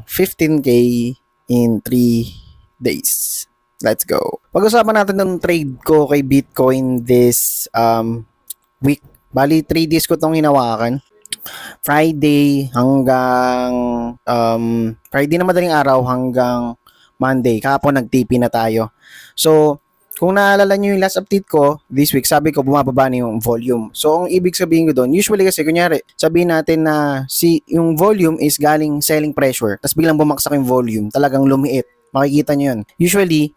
ng 15K in 3 days. Let's go. Pag-usapan natin ng trade ko kay Bitcoin this week. Bali, 3 days ko itong hinawakan. Friday hanggang Friday na madaling araw hanggang Monday. Kahapon nag-TP na tayo. So, kung naalala nyo yung last update ko, this week, sabi ko bumababa na yung volume. So, ang ibig sabihin ko doon, usually kasi, kunyari, sabihin natin na yung volume is galing selling pressure, tapos biglang bumaksak yung volume, talagang lumiit. Makikita nyo yun. Usually,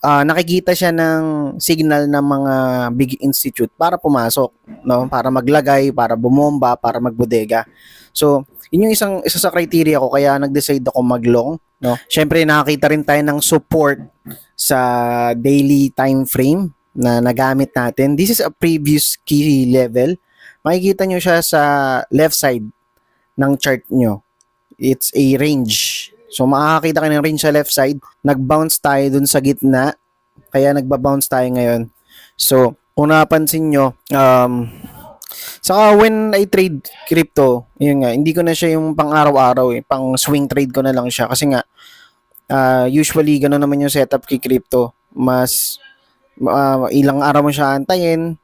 nakikita siya ng signal ng mga big institute para pumasok, no? Para maglagay, para bumomba, para magbodega. So, yun yung isa sa criteria ko kaya nag-decide ako mag-long, no? Syempre nakakita rin tayo ng support sa daily time frame na nagamit natin. This is a previous key level. Makikita nyo siya sa left side ng chart nyo. It's a range. So makakakita kayo ng range sa left side. Nag-bounce tayo dun sa gitna. Kaya nagba-bounce tayo ngayon. So kung napansin nyo, saka when I trade crypto, yun nga, hindi ko na siya yung pang araw-araw pang swing trade ko na lang siya kasi nga usually gano'n naman yung setup kay crypto. Mas ilang araw mo siya antayin,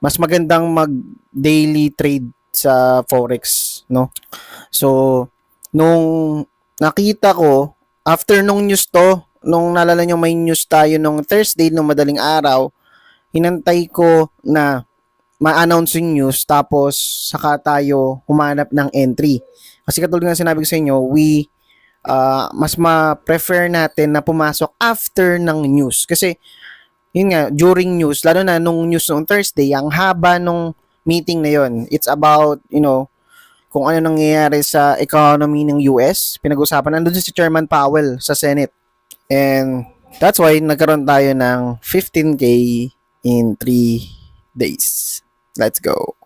mas magandang mag daily trade sa forex, no? So nung nakita ko after nung news to, nung naalala nyo may news tayo nung Thursday nung madaling araw, hinantay ko na ma-announce yung news tapos saka tayo humanap ng entry. Kasi katulad nga sinabi ko sa inyo, mas ma-prefer natin na pumasok after ng news. Kasi, yun nga, during news, lalo na nung news noong Thursday, ang haba nung meeting na yun. It's about, kung ano nangyayari sa economy ng US. Pinag-usapan, nandun si Chairman Powell sa Senate. And that's why nagkaroon tayo ng 15K in 3 days. Let's go.